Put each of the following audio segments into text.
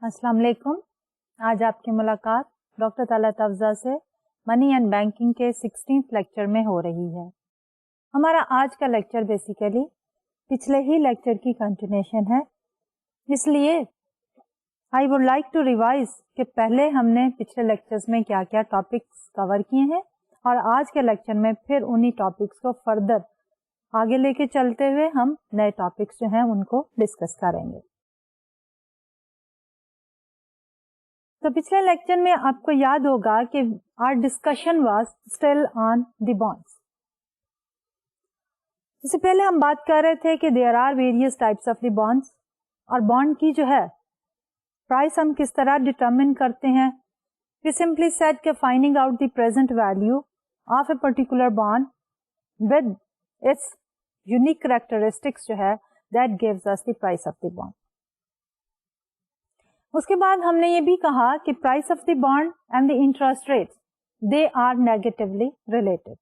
अस्सलाम वालेकुम। आज आपकी मुलाकात डॉक्टर तलत अफजा से मनी एंड बैंकिंग के 16th लेक्चर में हो रही है। हमारा आज का लेक्चर बेसिकली पिछले ही लेक्चर की कंटिन्यूएशन है, इसलिए I would like to revise कि पहले हमने पिछले लेक्चर्स में क्या क्या टॉपिक्स कवर किए हैं और आज के लेक्चर में फिर उन्हीं टॉपिक्स को फर्दर आगे लेके चलते हुए हम नए टॉपिक्स जो हैं उनको डिस्कस करेंगे। तो पिछले लेक्चर में आपको याद होगा कि our discussion was still on the bonds. इससे पहले हम बात कर रहे थे कि there are various types of the bonds और बॉन्ड की जो है प्राइस हम किस तरह डिटरमिन करते हैं। वी सिंपली सेड कि finding out the present value of a particular bond with its unique characteristics जो है that gives us the price of the bond. उसके बाद हमने ये भी कहा कि price of the bond and the interest rates they are negatively related,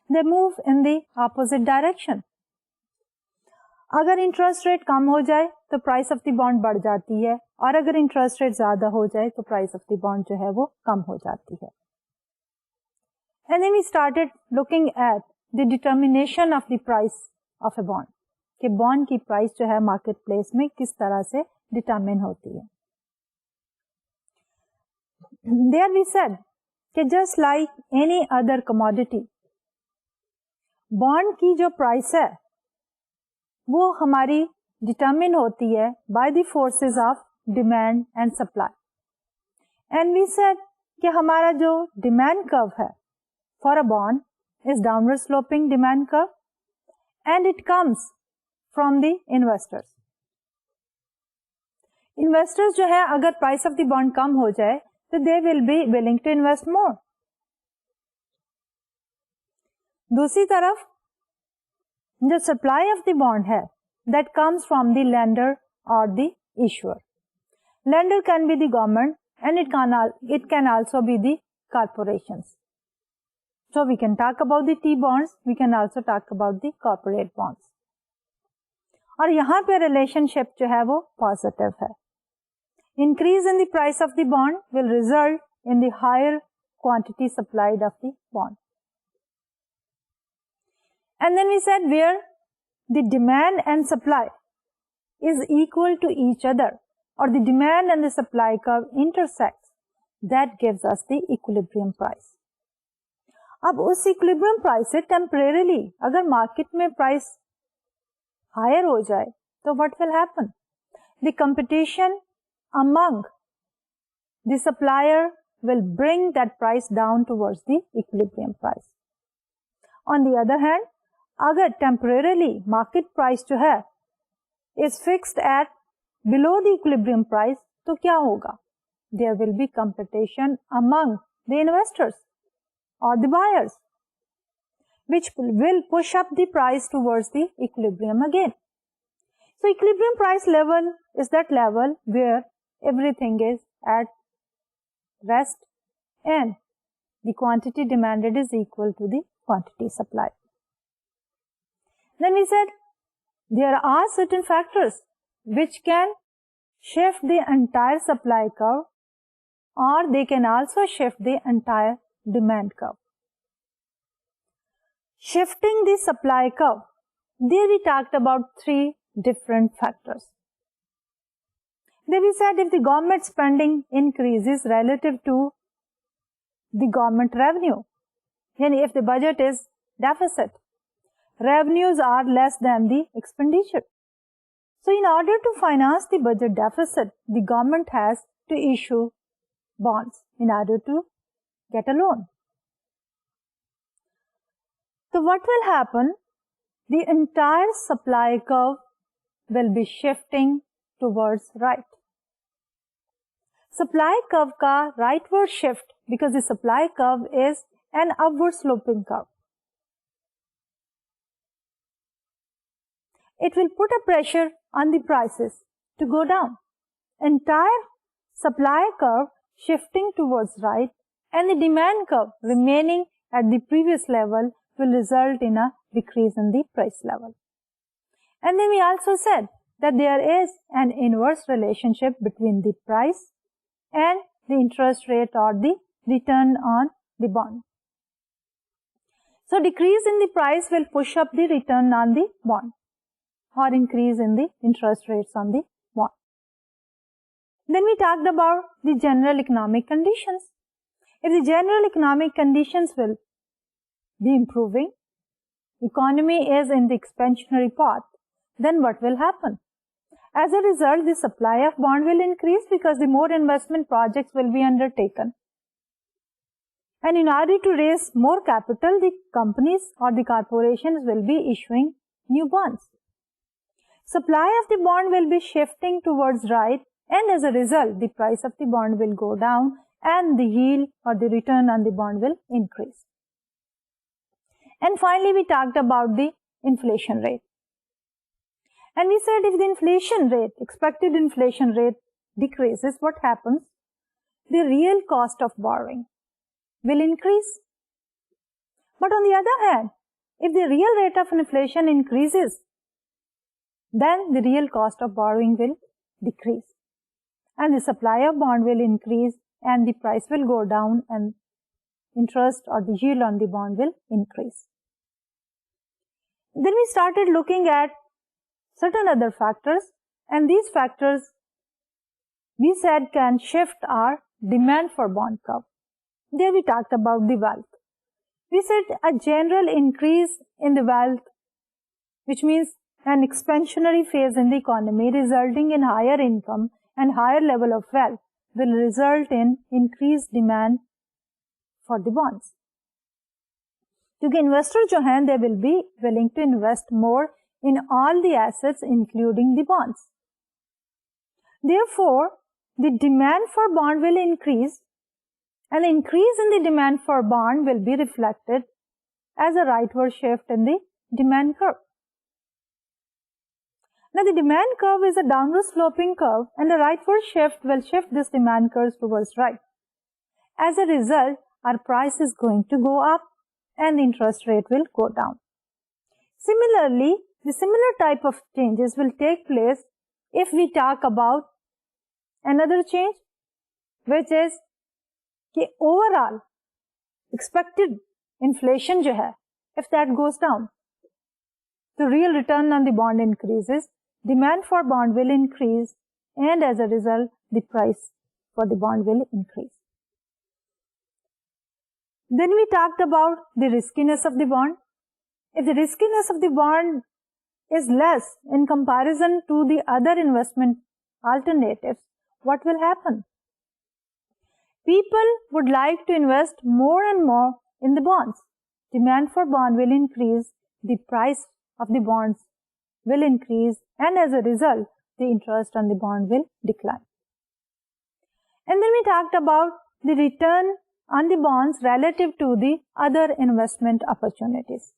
they move in the opposite direction. अगर इंटरेस्ट रेट कम हो जाए तो प्राइस ऑफ द बॉन्ड बढ़ जाती है और अगर इंटरेस्ट रेट ज्यादा हो जाए तो प्राइस ऑफ द बॉन्ड जो है वो कम हो जाती है। And then we started looking at the determination of the price of a bond, कि बॉन्ड की प्राइस जो है मार्केट प्लेस में किस तरह से डिटरमिन होती है। There we said कि just like any other commodity, bond की जो प्राइस है वो हमारी डिटरमिन होती है by the forces of demand and supply. And we said कि हमारा जो डिमांड कर्व है for a bond is downward sloping demand curve and it comes from the investors. Investors जो है अगर प्राइस ऑफ द बॉन्ड कम हो जाए तो they will be willing to invest more. दूसरी तरफ जो सप्लाई ऑफ द बॉन्ड है that comes from the lender or the issuer. Lender can be the government and it can also be the corporations. So we can talk about the T bonds, we can also talk about the corporate bonds. और यहाँ पे relationship जो है वो positive है। Increase in the price of the bond will result in the higher quantity supplied of the bond. And then we said where the demand and supply is equal to each other or the demand and the supply curve intersects, that gives us the equilibrium price. अब उस equilibrium price से temporarily अगर market में price higher हो जाए तो what will happen? The competition among the supplier will bring that price down towards the equilibrium price. On the other hand, अगर temporarily market price जो है is fixed at below the equilibrium price तो क्या होगा? There will be competition among the investors or the buyers, which will push up the price towards the equilibrium again. So equilibrium price level is that level where everything is at rest and the quantity demanded is equal to the quantity supplied. Then we said there are certain factors which can shift the entire supply curve or they can also shift the entire demand curve. Shifting the supply curve, there we talked about three different factors. Then we said if the government spending increases relative to the government revenue, and if the budget is deficit, revenues are less than the expenditure. So in order to finance the budget deficit, the government has to issue bonds in order to get a loan. So what will happen? The entire supply curve will be shifting towards right. Supply curve का rightward shift because the supply curve is an upward sloping curve. It will put a pressure on the prices to go down. Entire supply curve shifting towards right and the demand curve remaining at the previous level will result in a decrease in the price level. And then we also said that there is an inverse relationship between the price and the interest rate or the return on the bond. So decrease in the price will push up the return on the bond or increase in the interest rates on the bond. Then we talked about the general economic conditions. If the general economic conditions will be improving, economy is in the expansionary path, then what will happen? As a result, the supply of bond will increase because the more investment projects will be undertaken. And in order to raise more capital, the companies or the corporations will be issuing new bonds. Supply of the bond will be shifting towards right, and as a result, the price of the bond will go down and the yield or the return on the bond will increase. And finally, we talked about the inflation rate. And we said if the inflation rate, expected inflation rate decreases, what happens? The real cost of borrowing will increase. But on the other hand, if the real rate of inflation increases, then the real cost of borrowing will decrease. And the supply of bond will increase and the price will go down and interest or the yield on the bond will increase. Then we started looking at certain other factors, and these factors we said can shift our demand for bond curve. There we talked about the wealth. We said a general increase in the wealth, which means an expansionary phase in the economy resulting in higher income and higher level of wealth, will result in increased demand for the bonds. क्योंकि investor जो हैं they will be willing to invest more in all the assets including the bonds. Therefore, the demand for bond will increase, and the increase in the demand for bond will be reflected as a rightward shift in the demand curve. Now, the demand curve is a downward sloping curve, and the rightward shift will shift this demand curve towards right. As a result, our price is going to go up and the interest rate will go down. Similarly, the similar type of changes will take place if we talk about another change, which is कि overall expected inflation जो है, if that goes down, the real return on the bond increases, demand for bond will increase, and as a result, the price for the bond will increase. Then we talked about the riskiness of the bond. If the riskiness of the bond is less in comparison to the other investment alternatives, what will happen? People would like to invest more and more in the bonds. Demand for bond will increase, the price of the bonds will increase, and as a result, the interest on the bond will decline. And then we talked about the return on the bonds relative to the other investment opportunities.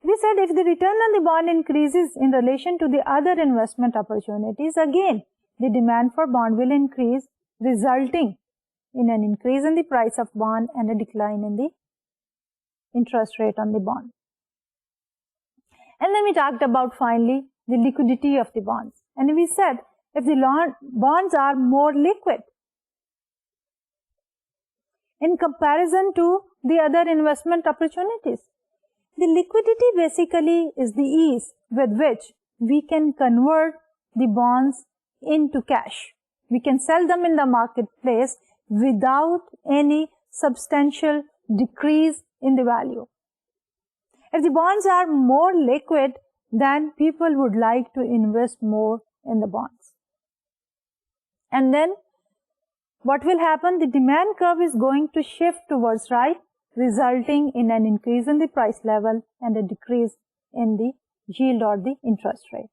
We said if the return on the bond increases in relation to the other investment opportunities, again, the demand for bond will increase, resulting in an increase in the price of bond and a decline in the interest rate on the bond. And then we talked about finally the liquidity of the bonds. And we said if the bonds are more liquid in comparison to the other investment opportunities, the liquidity basically is the ease with which we can convert the bonds into cash. We can sell them in the marketplace without any substantial decrease in the value. If the bonds are more liquid, then people would like to invest more in the bonds. And then what will happen? The demand curve is going to shift towards right, resulting in an increase in the price level and a decrease in the yield or the interest rate.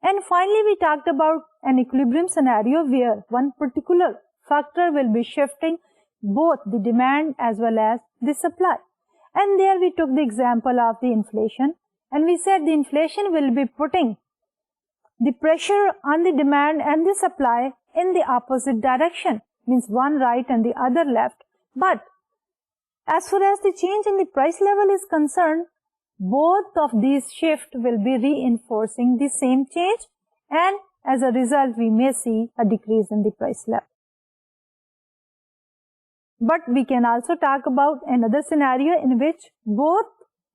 And finally, we talked about an equilibrium scenario where one particular factor will be shifting both the demand as well as the supply. And there we took the example of the inflation, and we said the inflation will be putting the pressure on the demand and the supply in the opposite direction, means one right and the other left. But as far as the change in the price level is concerned, both of these shift will be reinforcing the same change, and as a result we may see a decrease in the price level. But we can also talk about another scenario in which both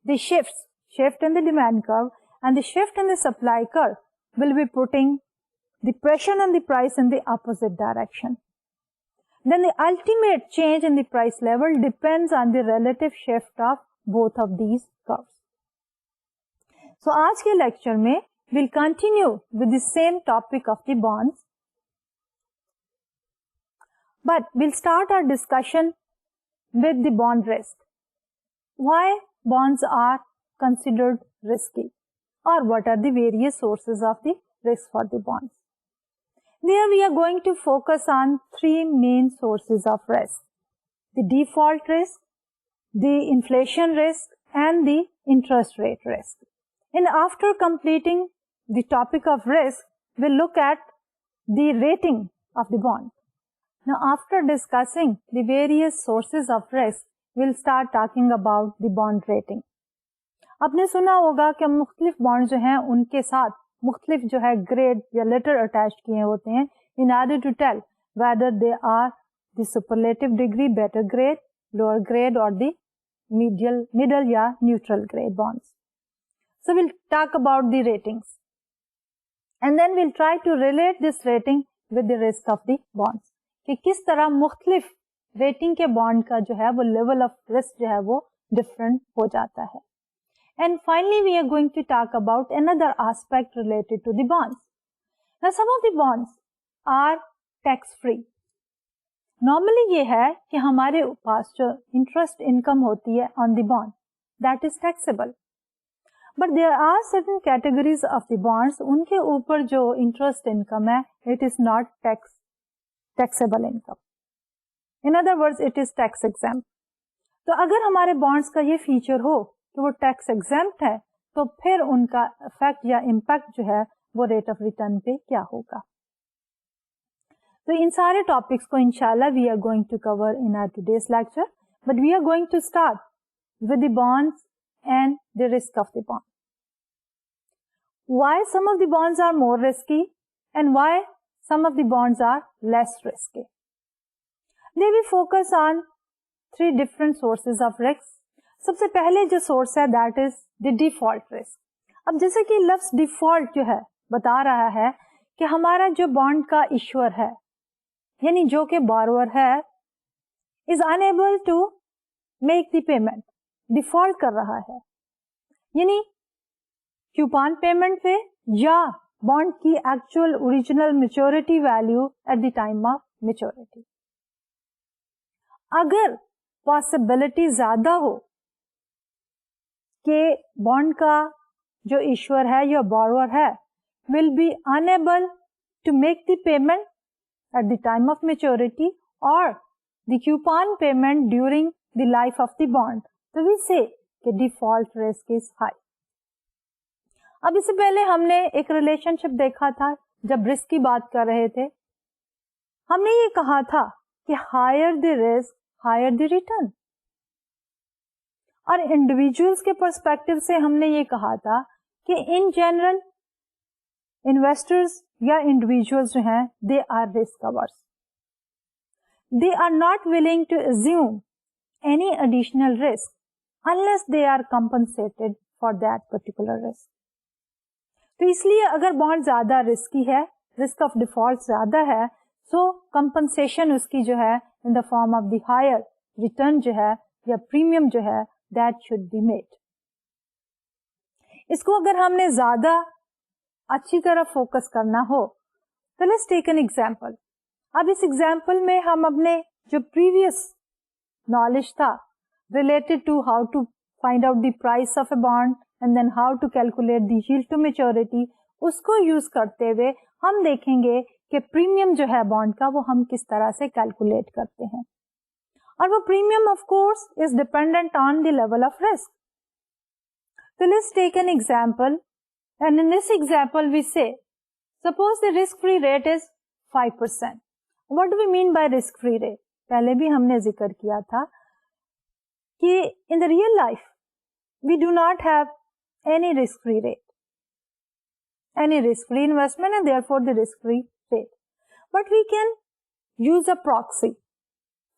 the shift in the demand curve and the shift in the supply curve will be putting the pressure on the price in the opposite direction. Then the ultimate change in the price level depends on the relative shift of both of these curves. So आज के lecture में we'll continue with the same topic of the bonds, but we'll start our discussion with the bond risk. Why bonds are considered risky, or what are the various sources of the risk for the bonds. There we are going to focus on three main sources of risk: the default risk, the inflation risk, and the interest rate risk. And after completing the topic of risk, we'll look at the rating of the bond. Now, after discussing the various sources of risk, we'll start talking about the bond rating. आपने सुना होगा कि मुख्तलिफ bond जो हैं उनके साथ मुख्तलिफ जो है ग्रेड या लेटर अटैच किए होते हैं in order to tell whether they are the superlative degree, better grade, lower grade, or the middle या neutral grade bonds. So we'll talk about the ratings, and then we'll try to relate this rating with the risk of the bonds, कि किस तरह मुख्तलिफ rating के bond का जो है वो लेवल ऑफ रिस्क जो है वो डिफरेंट हो जाता है. And finally, we are going to talk about another aspect related to the bonds. Now, some of the bonds are tax free. Normally, ये है कि हमारे पास जो interest income होती है on the bond, that is taxable. But there are certain categories of the bonds, उनके ऊपर जो interest income है, it is not taxable income. In other words, it is tax exempt. तो अगर हमारे bonds का ये feature हो कि वो टैक्स एग्जेम्प्ट है, तो फिर उनका इफेक्ट या इम्पैक्ट जो है वो रेट ऑफ रिटर्न पे क्या होगा. तो इन सारे टॉपिक्स को इंशाल्लाह we are going to cover in our today's lecture, but we are going to start with the bonds and the risk of the bond. Why some of the bonds are more risky and why some of the bonds are less risky. They we focus on three different sources of risk. सबसे पहले जो source है that is the default risk. अब जैसे कि लफ्ज default जो है बता रहा है कि हमारा जो बॉन्ड का इश्यूअर है यानी जो कि बोरोवर है is unable to make the payment, default कर रहा है, यानी कूपन पेमेंट पे या बॉन्ड की actual original maturity value eight the time of maturity. अगर पॉसिबिलिटी ज्यादा हो कि बॉन्ड का जो इश्यूअर है या बोरोवर है will be unable to make the payment at the time of maturity or the coupon payment during the life of the bond, तो वी से कि डिफॉल्ट रिस्क इज हाई. अब इससे पहले हमने एक रिलेशनशिप देखा था जब रिस्क की बात कर रहे थे. हमने ये कहा था कि higher the risk higher the return, और इंडिविजुअल्स के पर्सपेक्टिव से हमने ये कहा था कि इन जनरल इन्वेस्टर्स या इंडिविजुअल्स जो हैं they are risk averse. They are not willing to assume any additional risk unless they are compensated for that particular risk. तो इसलिए अगर बॉन्ड ज्यादा रिस्की है, रिस्क ऑफ डिफॉल्ट ज्यादा है, सो कंपनसेशन उसकी जो है in the form of the higher return जो है या प्रीमियम जो है that should be made. इसको अगर हमने ज्यादा अच्छी तरह फोकस करना हो तो लेट्स टेक एन एग्जांपल. अब इस एग्जांपल में हम अपने जो प्रीवियस नॉलेज था related to how to find out the price of a bond and then how to calculate the yield to maturity, उसको यूज करते हुए हम देखेंगे कि प्रीमियम जो है बॉन्ड का वो हम किस तरह से कैलकुलेट करते हैं. और वो premium of course is dependent on the level of risk. तो let's take an example and in this example we say suppose the risk free rate is 5%. What do we mean by risk free rate? पहले भी हमने जिक्र किया था कि in the real life we do not have any risk-free rate, any risk-free investment, and therefore the risk-free rate. But we can use a proxy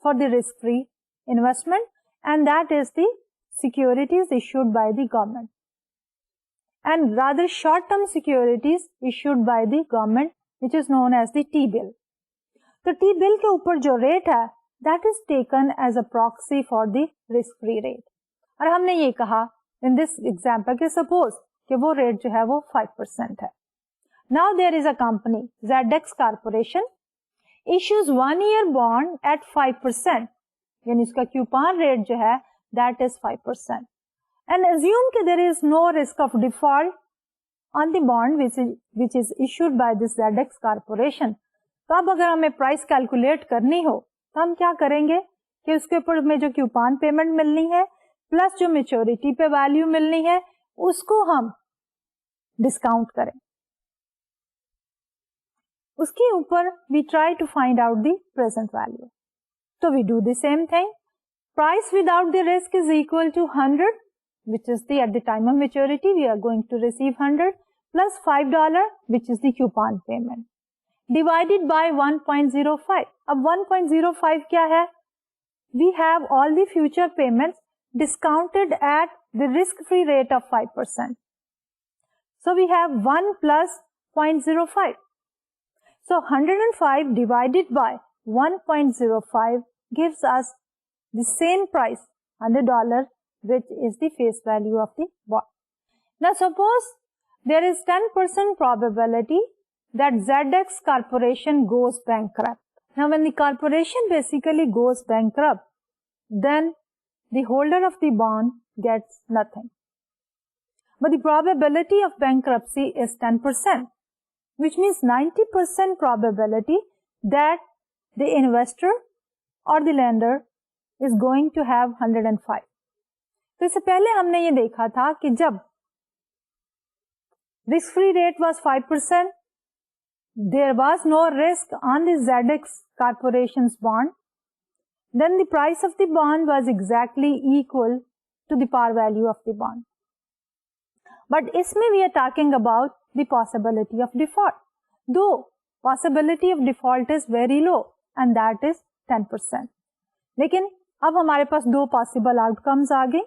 for the risk-free investment, and that is the securities issued by the government, and rather short-term securities issued by the government, which is known as the T-bill. तो T-bill के ऊपर जो rate है, that is taken as a proxy for the risk-free rate. और हमने ये कहा in this example कि suppose कि वो रेट जो है वो 5% है. Now there is a company, ZX Corporation, issues 1-year bond at 5%, यानी इसका coupon rate जो है that is 5%. And assume कि there is no risk of default on the bond which is issued by this ZX Corporation. तो अब अगर हमें price calculate करनी हो तो हम क्या करेंगे कि उसके ऊपर में जो कूपन पेमेंट मिलनी है प्लस जो मैच्योरिटी पे वैल्यू मिलनी है उसको हम डिस्काउंट करें. उसके ऊपर we try to find out the present value. तो we do the same thing. Price without the risk is equal to 100, which is the at the time of maturity we are going to receive 100 plus $5 which is the coupon payment divided by 1.05. अब 1.05 क्या है? We have all the future payments discounted at the risk-free rate of 5%. So we have 1 plus 0.05. So 105 divided by 1.05 gives us the same price, $100, which is the face value of the bond. Now suppose there is 10% probability that ZX Corporation goes bankrupt. Now when the corporation basically goes bankrupt, then the holder of the bond gets nothing. But the probability of bankruptcy is 10%, which means 90% probability that the investor or the lender is going to have 105. तो इससे पहले हमने ये देखा था कि जब risk free rate was 5%, there was no risk on the ZX Corporation's bond, then the price of the bond was exactly equal to the par value of the bond. But इसमें we are talking about the possibility of default, though possibility of default is very low and that is 10%. लेकिन अब हमारे पास दो possible outcomes आ गए.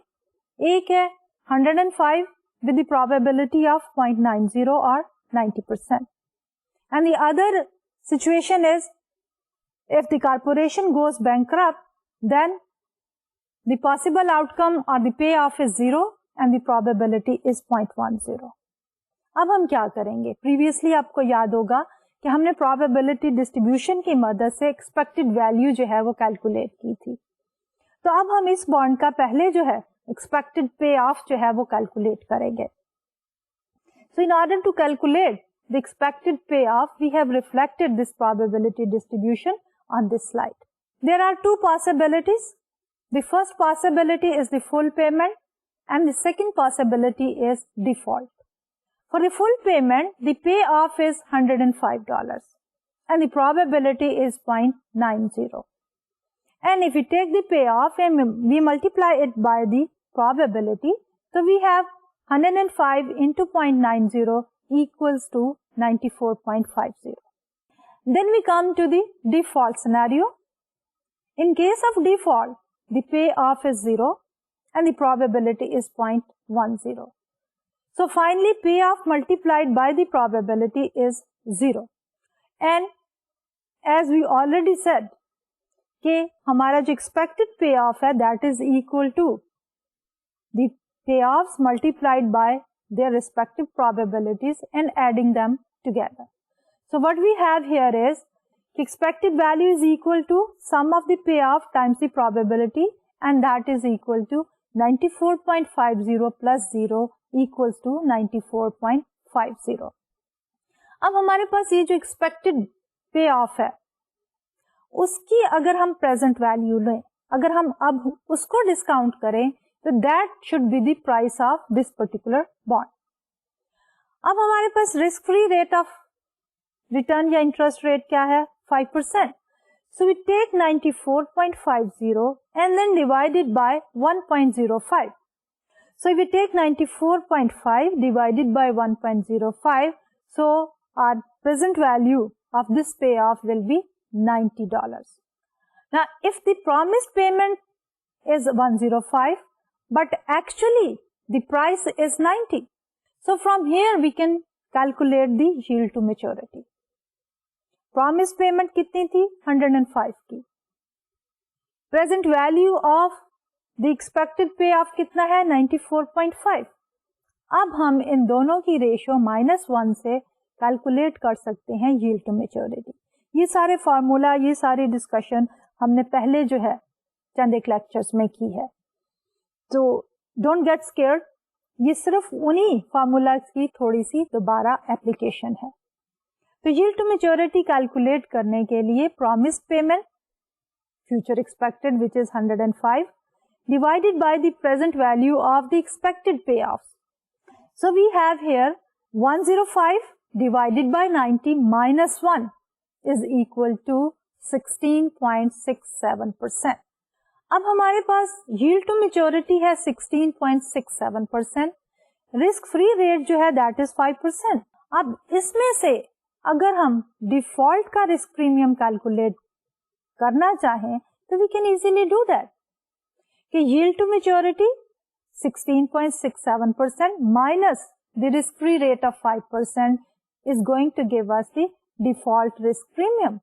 एक है 105 with the probability of 0.90 or 90%. And the other situation is if the corporation goes bankrupt, then the possible outcome or the payoff is 0 and the probability is 0.10. अब हम क्या करेंगे? Previously आपको याद होगा कि हमने probability distribution की मदद से expected value जो है वो calculate की थी. तो अब हम इस bond का पहले जो है expected payoff जो है वो calculate करेंगे. So in order to calculate the expected payoff, we have reflected this probability distribution on this slide. There are two possibilities. The first possibility is the full payment and the second possibility is default. For the full payment, the payoff is $105 and the probability is 0.90. And if we take the payoff and we multiply it by the probability, so we have 105 into 0.90 equals to 94.50. Then we come to the default scenario. In case of default, the payoff is 0 and the probability is 0.10. So finally payoff multiplied by the probability is 0. And as we already said कि हमारा जो expected payoff है that is equal to the payoffs multiplied by their respective probabilities and adding them together. So what we have here is expected value is equal to sum of the payoff times the probability and that is equal to 94.50 plus 0 equals to 94.50. अब हमारे पास ये जो expected payoff है उसकी अगर हम present value लें, अगर हम अब उसको डिस्काउंट करें तो that should be the price of this particular bond. अब हमारे पास risk free rate of return या interest rate क्या है? 5%. So we take 94.50 and then divide it by 1.05. So if we take 94.5 divided by 1.05, so our present value of this payoff will be $90. Now, if the promised payment is 105, but actually the price is 90. So from here we can calculate the yield to maturity. Promised payment कितनी थी? 105 की. Present value of the expected payoff कितना है? 94.5. अब हम इन दोनों की ratio -1 से कैलकुलेट कर सकते हैं yield to maturity. ये सारे फार्मूला, ये सारी डिस्कशन हमने पहले जो है चंद एक लेक्चर्स में की है. तो डोंट गेट स्केयर्ड, ये सिर्फ उन्हीं फार्मूलाज की थोड़ी सी दोबारा एप्लीकेशन है. तो yield to maturity कैलकुलेट करने के लिए promised payment, future expected which is 105, divided by the present value of the expected payoffs. So we have here 105 divided by 90 minus 1 is equal to 16.67%. अब हमारे पास yield to maturity है 16.67%, risk free rate जो है that is 5%. अब इसमें से अगर हम डिफॉल्ट का रिस्क प्रीमियम कैलकुलेट करना चाहें तो we can easily do that कि yield to maturity 16.67% minus the risk free rate of 5% is going to give us the default risk premium,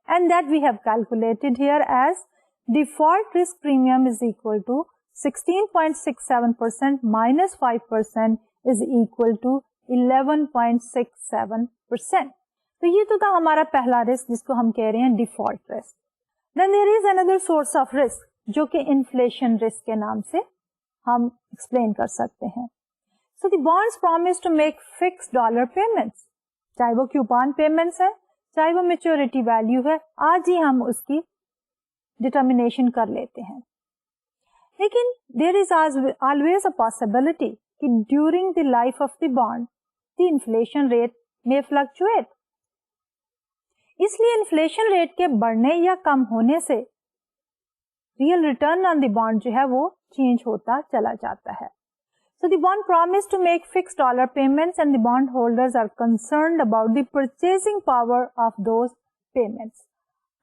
and that we have calculated here as default risk premium is equal to 16.67% minus 5% is equal to 11.67%. तो ये तो था हमारा पहला risk जिसको हम कह रहे हैं default risk. Then there is another source of risk जो कि इन्फ्लेशन रिस्क के नाम से हम एक्सप्लेन कर सकते हैं. So the bonds promise to make fixed dollar payments, चाहे वो कूपन पेमेंट्स है चाहे वो मैच्योरिटी वैल्यू है, आज ही हम उसकी डिटर्मिनेशन कर लेते हैं. लेकिन there is always a possibility कि during the life of the bond the inflation rate में फ्लक्चुएट. इसलिए इन्फ्लेशन रेट के बढ़ने या कम होने से real return on the bond जो है वो चेंज होता चला जाता है. So the bond promised to make fixed dollar payments and the bond holders are concerned about the purchasing power of those payments.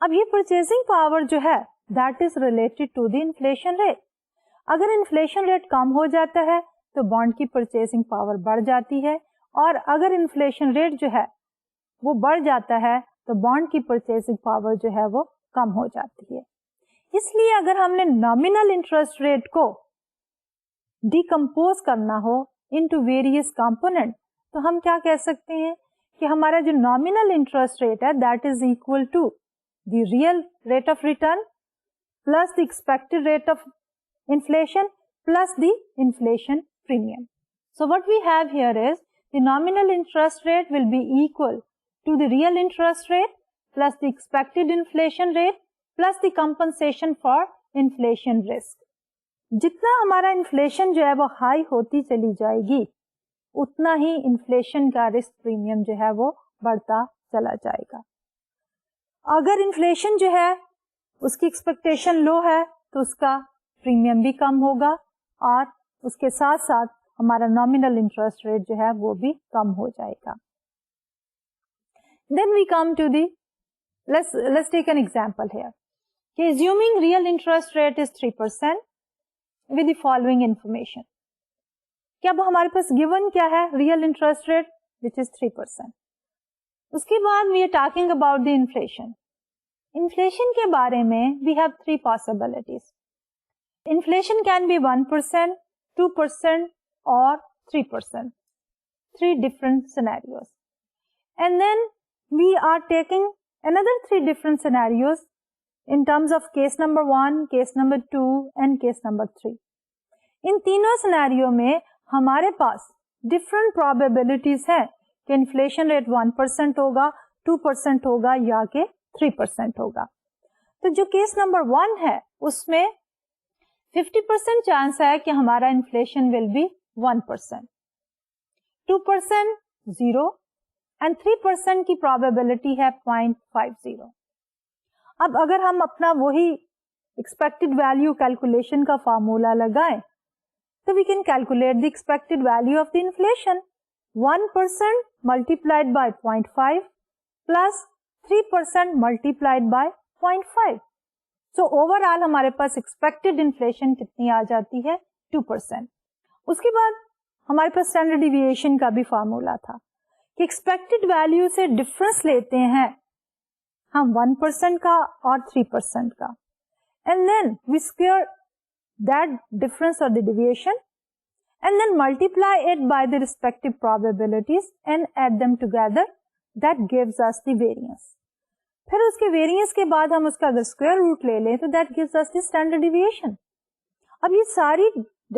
अब ये purchasing power जो है that is related to the inflation rate. अगर inflation rate कम हो जाता है तो bond की purchasing power बढ़ जाती है, और अगर inflation rate जो है वो बढ़ जाता है तो bond की purchasing power जो है वो कम हो जाती है. इसलिए अगर हमने nominal interest rate को डिकम्पोज करना हो इनटू वेरियस कंपोनेंट तो हम क्या कह सकते हैं कि हमारा जो नॉमिनल इंटरेस्ट रेट है that is equal to the real rate of return plus the expected rate of inflation plus the inflation premium. So what we have here is the nominal interest rate will be equal to the real interest rate plus the expected inflation rate plus the compensation for inflation risk. जितना हमारा inflation जो है वो high होती चली जाएगी उतना ही inflation का रिस्क प्रीमियम जो है वो बढ़ता चला जाएगा. अगर इन्फ्लेशन जो है उसकी एक्सपेक्टेशन लो है तो उसका प्रीमियम भी कम होगा और उसके साथ साथ हमारा नॉमिनल इंटरेस्ट रेट जो है वो भी कम हो जाएगा. Then we come to the let's take an example here कि assuming real interest rate is 3% with the following information. कि अब हमारे पास गिवन क्या है? Real interest rate which is 3%. उसके बाद we are talking about the inflation. Inflation के बारे में we have 3 possibilities. Inflation can be 1%, 2% और 3%. 3 different scenarios. And then we are taking another 3 different scenarios in terms of case number 1, case number 2 and case number 3. इन तीनों scenario में हमारे पास different probabilities हैं कि inflation rate 1% होगा, 2% होगा या कि 3% होगा. तो जो केस नंबर 1 है उसमें 50% चांस है कि हमारा इन्फ्लेशन विल बी 1%, 2% 0 एंड 3% की प्रोबेबिलिटी है 0.50. अब अगर हम अपना वही एक्सपेक्टेड वैल्यू कैलकुलेशन का फार्मूला लगाएं तो we can calculate the expected value of the inflation 1% multiplied by 0.5 plus 3% multiplied by 0.5. So overall हमारे पास एक्सपेक्टेड इन्फ्लेशन कितनी आ जाती है 2%. उसके बाद हमारे पास स्टैंडर्ड डिविएशन का भी फार्मूला था कि एक्सपेक्टेड वैल्यू से डिफरेंस लेते हैं हम 1% का और 3% का, and then we square that difference और the deviation and then multiply it by the respective probabilities and add them together. That gives us the variance. फिर उसके वेरिएंस के बाद हम उसका अगर स्क्वायर रूट ले लें तो that gives us the standard deviation. अब ये सारी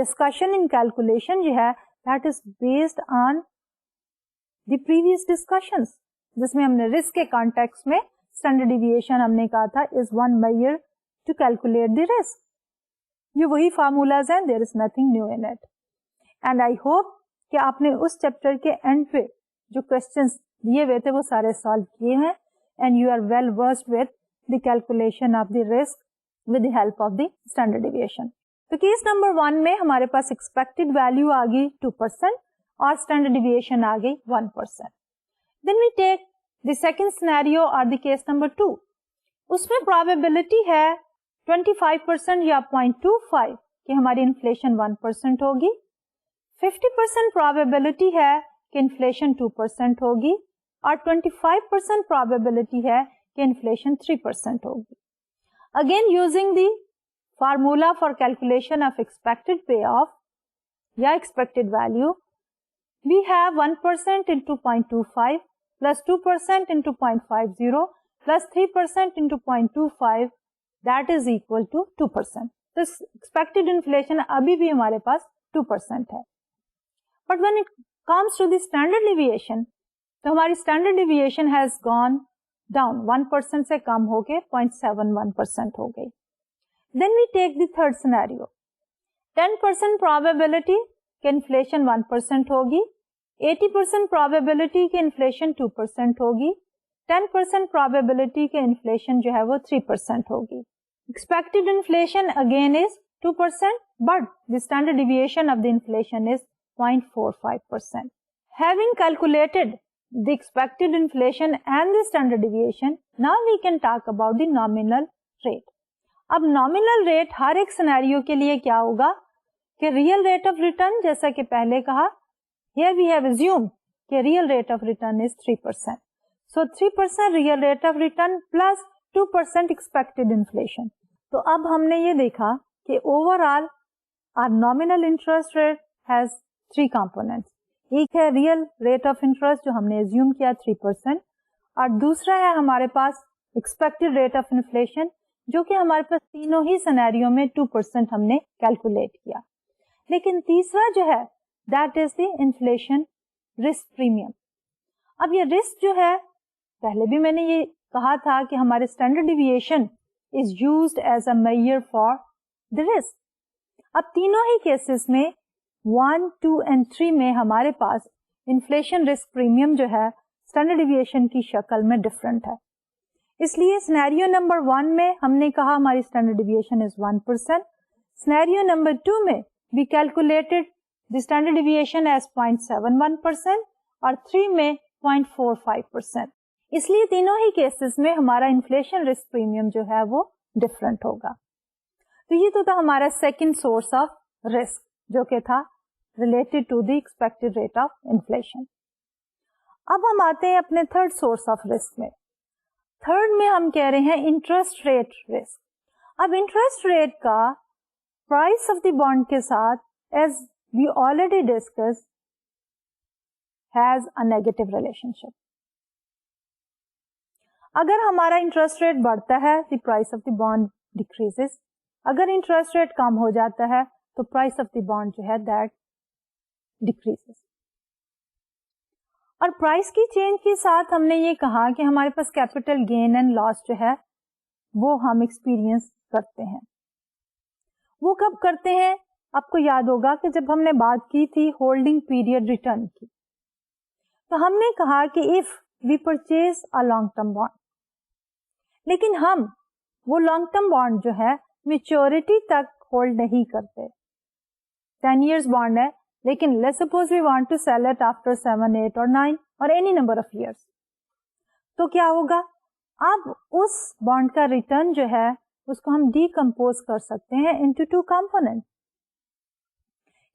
डिस्कशन इन कैलकुलेशन जो है that is based on the previous discussions, जिसमें हमने रिस्क के कॉन्टेक्स्ट में स्टैंडर्ड डिविएशन हमने कहा था is one measure to calculate the risk. ये वही फार्मूलाज हैं, there is nothing new in it. And I hope कि आपने उस चैप्टर के एंड पे जो क्वेश्चंस दिए हुए थे वो सारे सॉल्व किए हैं and you are well versed with the calculation of the risk with the help of the standard deviation. तो केस नंबर 1 में हमारे पास एक्सपेक्टेड वैल्यू आ गई 2% और स्टैंडर्ड डिविएशन आ गई 1%. Then we take the second scenario और द केस नंबर 2. उसमें प्रोबेबिलिटी है 25% या 0.25 कि हमारी इन्फ्लेशन 1% होगी. 50% प्रोबेबिलिटी है कि इन्फ्लेशन 2% होगी और 25% प्रोबेबिलिटी है कि इन्फ्लेशन 3% होगी. Again using the formula for calculation of expected payoff या expected value, we have 1% into 0.25 plus 2% into 0.50 plus 3% into 0.25 that is equal to 2%. तो एक्सपेक्टेड इन्फ्लेशन अभी भी हमारे पास 2% है. But when it comes to the standard deviation, तो हमारी standard deviation has gone down 1% से कम होके 0.71% हो गई. Then we take the third scenario. 10% probability कि inflation 1% होगी, 80% probability कि inflation 2% होगी, 10% probability कि inflation जो है वो 3% होगी. Expected inflation again is 2%, but the standard deviation of the inflation is 0.45%. Having calculated the expected inflation and the standard deviation, now we can talk about the nominal rate. अब nominal rate हर एक scenario के लिए क्या होगा कि real rate of return, जैसा कि पहले कहा, here we have assumed कि real rate of return is 3%. So 3% real rate of return plus 2% expected inflation. तो अब हमने ये देखा कि overall our nominal interest rate has 3 components. एक है रियल रेट ऑफ इंटरेस्ट जो हमने एज्यूम किया 3% और दूसरा है हमारे पास एक्सपेक्टेड रेट ऑफ इन्फ्लेशन जो कि हमारे पास तीनों ही सिनेरियो में 2% हमने कैलकुलेट किया. लेकिन तीसरा जो है that is the inflation risk premium. अब ये रिस्क जो है पहले भी मैंने ये कहा था कि हमारे standard deviation is used as a measure for the risk. अब तीनों ही केसेस में 1, 2 and 3 में हमारे पास इन्फ्लेशन रिस्क प्रीमियम जो है स्टैंडर्ड डिविएशन की शक्ल में डिफरेंट है. इसलिए सिनेरियो नंबर 1 में हमने कहा हमारी standard deviation is 1%. Scenario number 2 में we calculated the standard deviation as 0.71% और 3 में 0.45%. इसलिए तीनों ही केसेस में हमारा इन्फ्लेशन रिस्क प्रीमियम जो है वो डिफरेंट होगा. तो ये तो था हमारा सेकेंड सोर्स ऑफ रिस्क जो कि था related to the expected rate of inflation. अब हम आते हैं अपने थर्ड सोर्स ऑफ रिस्क में. थर्ड में हम कह रहे हैं इंटरेस्ट रेट रिस्क. अब इंटरेस्ट रेट का प्राइस ऑफ द बॉन्ड के साथ as we already discuss has a negative relationship. अगर हमारा इंटरेस्ट रेट बढ़ता है the price of the bond decreases. अगर इंटरेस्ट रेट कम हो जाता है तो प्राइस ऑफ द बॉन्ड जो है दैट डिक्रीजेस. और प्राइस की चेंज के साथ हमने ये कहा कि हमारे पास कैपिटल गेन एंड लॉस जो है वो हम एक्सपीरियंस करते हैं. वो कब करते हैं? आपको याद होगा कि जब हमने बात की थी होल्डिंग पीरियड रिटर्न की, तो हमने कहा कि if we purchase a long term bond, लेकिन हम वो लॉन्ग टर्म बॉन्ड जो है मैच्योरिटी तक होल्ड नहीं करते, 10 years bond है, लेकिन let's suppose we want to sell it after 7, 8 or 9 or any number of years. तो क्या होगा? अब उस बॉन्ड का रिटर्न जो है उसको हम डिकम्पोज कर सकते हैं इनटू 2 कंपोनेंट.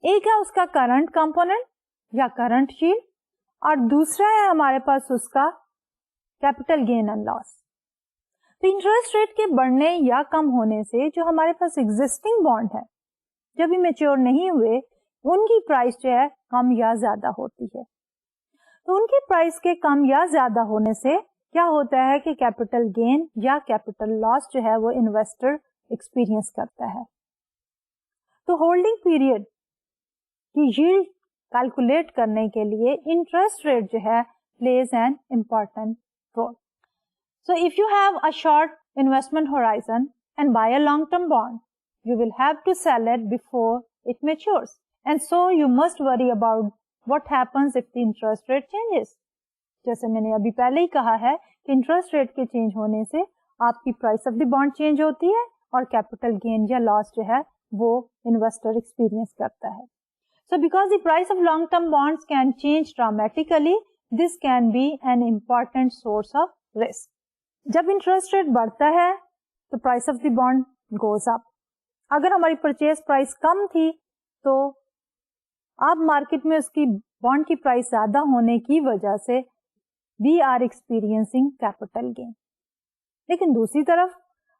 एक है उसका करंट कंपोनेंट या करंट यील्ड, और दूसरा है हमारे पास उसका कैपिटल गेन एंड लॉस. तो इंटरेस्ट रेट के बढ़ने या कम होने से जो हमारे पास एग्जिस्टिंग बॉन्ड है, जब भी मैच्योर नहीं हुए, उनकी प्राइस जो है कम या ज्यादा होती है. तो उनकी प्राइस के कम या ज्यादा होने से क्या होता है कि कैपिटल गेन या कैपिटल लॉस जो है वो इन्वेस्टर एक्सपीरियंस करता है. तो होल्डिंग पीरियड की यील्ड कैलकुलेट करने के लिए इंटरेस्ट रेट जो है plays an important role. So if you have a short investment horizon and buy a long term bond, you will have to sell it before it matures, and so you must worry about what happens if the interest rate changes. जैसे मैंने अभी पहले ही कहा है कि interest rate के change होने से आपकी price of the bond change होती है और कैपिटल गेन या लॉस जो है वो इन्वेस्टर एक्सपीरियंस करता है. So because the price of long term bonds can change dramatically, this can be an important source of risk. जब इंटरेस्ट रेट बढ़ता है तो price of the bond goes up. अगर हमारी परचेज प्राइस कम थी तो अब मार्केट में उसकी बॉन्ड की प्राइस ज्यादा होने की वजह से we are experiencing capital gain. लेकिन दूसरी तरफ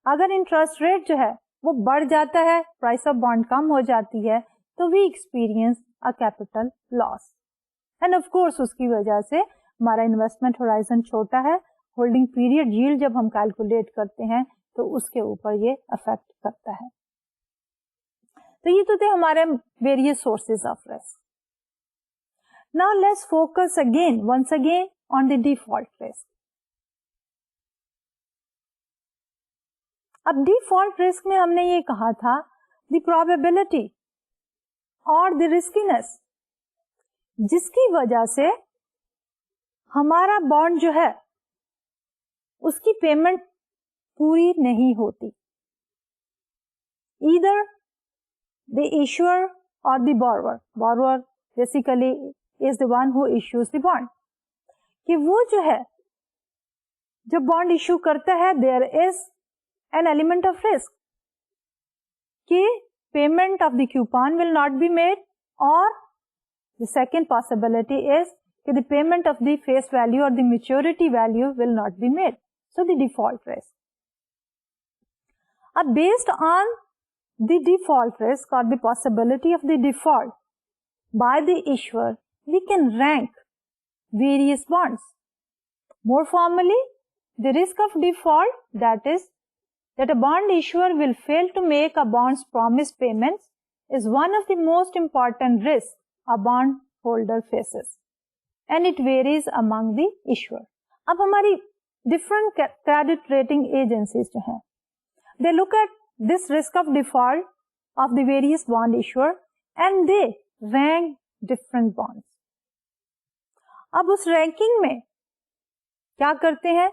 अगर इंटरेस्ट रेट जो है वो बढ़ जाता है, प्राइस ऑफ बॉन्ड कम हो जाती है, तो we experience a capital loss. And of course उसकी वजह से हमारा इन्वेस्टमेंट होराइजन छोटा है. होल्डिंग पीरियड यील्ड जब हम कैलकुलेट करते हैं तो उसके ऊपर ये अफेक्ट करता है. तो ये तो थे हमारे various sources of risk. Now let's focus again once again on the default risk. अब डिफॉल्ट रिस्क में हमने ये कहा था द प्रोबेबिलिटी और द रिस्कीनेस जिसकी वजह से हमारा बॉन्ड जो है उसकी पेमेंट पूरी नहीं होती. Either the issuer or the borrower. Borrower basically is the one who issues the bond. कि वो जो है जब बॉन्ड इश्यू करता है there is an element of risk कि payment of the coupon will not be made, or the second possibility is कि the payment of the face value or the maturity value will not be made. So the default risk. Based on the default risk or the possibility of the default by the issuer, we can rank various bonds. More formally, the risk of default, that is, that a bond issuer will fail to make a bond's promised payments, is one of the most important risks a bond holder faces, and it varies among the issuer. अब हमारी different credit rating agencies जो हैं, they look at this risk of default of the various bond issuer and they rank different bonds. अब उस ranking में क्या करते हैं?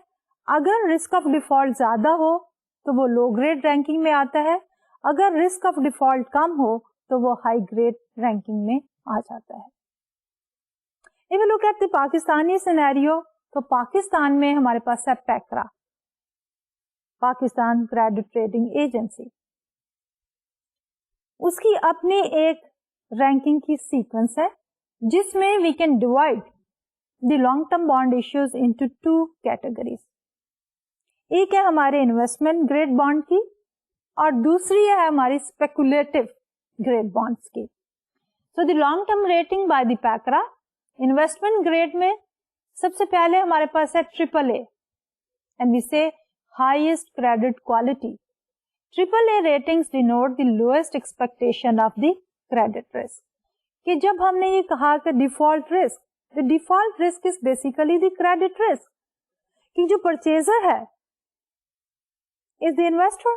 अगर रिस्क ऑफ डिफॉल्ट ज्यादा हो तो वो लो ग्रेड रैंकिंग में आता है, अगर रिस्क ऑफ डिफॉल्ट कम हो तो वो हाई ग्रेड रैंकिंग में आ जाता है. If you look at the Pakistani scenario, तो पाकिस्तान में हमारे पास है PACRA, Pakistan credit rating agency. उसकी अपनी एक रैंकिंग की सीक्वेंस है जिसमें we can divide the long term bond issues into 2 categories. एक है हमारे इन्वेस्टमेंट ग्रेड बॉन्ड की और दूसरी है हमारी स्पेकुलेटिव ग्रेड बॉन्ड्स की. So the long term rating by the PACRA, investment grade में सबसे पहले हमारे पास है AAA and we say highest credit quality. AAA ratings denote the lowest expectation of the credit risk. कि जब हमने ये कहा कि default risk, the default risk is basically the credit risk. कि जो purchaser है is the investor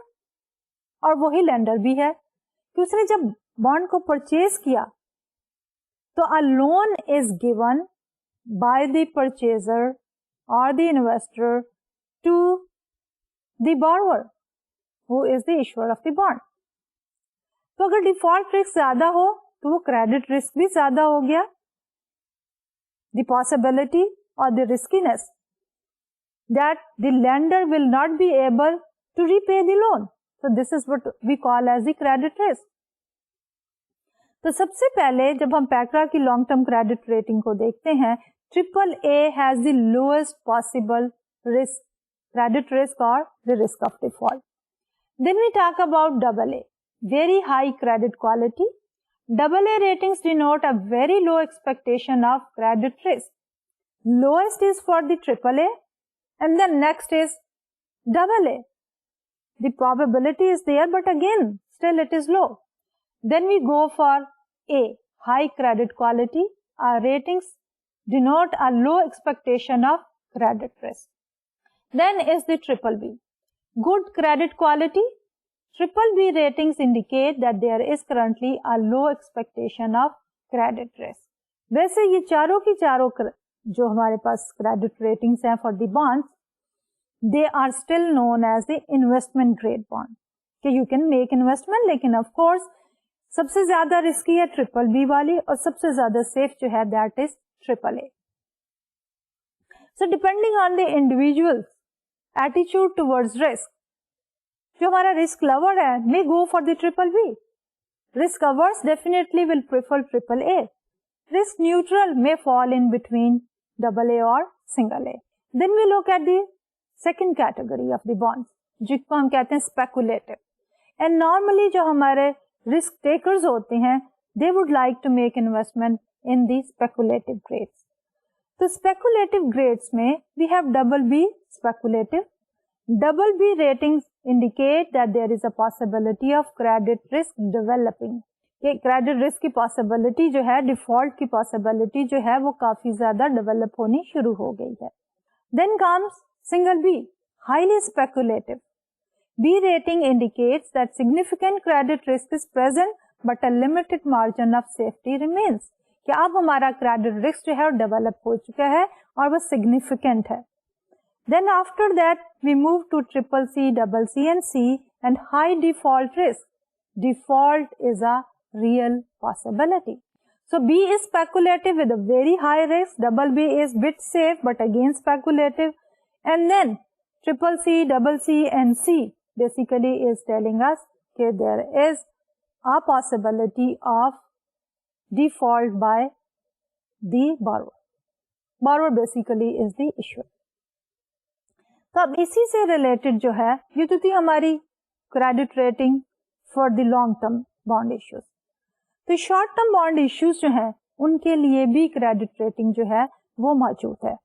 और वही lender भी है कि उसने जब bond को purchase किया तो a loan is given by the purchaser or the investor to the borrower who is the issuer of the bond. तो अगर डिफॉल्ट रिस्क ज्यादा हो तो वो क्रेडिट रिस्क भी ज्यादा हो गया. The possibility or the riskiness that the lender will not be able to repay the loan. So this is what we call as the credit risk. तो सबसे पहले जब हम पैक्रा की लॉन्ग टर्म क्रेडिट रेटिंग को देखते हैं, triple A has the lowest possible risk, credit risk और the risk of default. Then we talk about double A, very high credit quality. Double A ratings denote a very low expectation of credit risk. Lowest is for the triple A and then next is double A. The probability is there but again still it is low. Then we go for A, high credit quality. Our ratings denote a low expectation of credit risk. Then is the triple B, good credit quality. Triple B ratings indicate that there is currently a low expectation of credit risk. वैसे ये चारों की चारों जो हमारे पास credit ratings हैं for the bonds, they are still known as the investment grade bond. कि you can make investment, लेकिन of course सबसे ज्यादा रिस्की है ट्रिपल बी वाली और सबसे ज्यादा सेफ जो है that is triple A. So depending on the individual attitude towards risk, जो हमारा रिस्क लवर है may go for the triple B. Risk averse definitely will prefer triple A. Risk neutral may fall in between double A और single A. Then we look at the second category of the bonds, जिसको हम कहते हैं speculative. And normally जो हमारे risk takers होते हैं, they would like to make investment in the speculative grades. तो स्पेकुलेटिव ग्रेड्स में we have double B speculative. Double B ratings indicate that there is a possibility of credit risk developing. ये credit risk की possibility जो है, default की possibility जो है, वो काफी ज्यादा डेवलप होनी शुरू हो गई है. Then comes single B, highly speculative. B rating indicates that significant credit risk is present but a limited margin of safety remains. कि अब हमारा credit risk जो है डेवलप हो चुका है और वो significant है. Then after that we move to triple C, double C and C and high default risk. Default is a real possibility. So B is speculative with a very high risk. Double B is bit safe but again speculative. And then triple C, double C and C basically is telling us that there is a possibility of default by the borrower. Borrower basically is the issuer. तो अब इसी से related जो है, ये तो थी हमारी credit rating for the long term bond issues. तो शॉर्ट टर्म बॉन्ड इश्यूज जो है उनके लिए भी क्रेडिट रेटिंग जो है वो मौजूद है.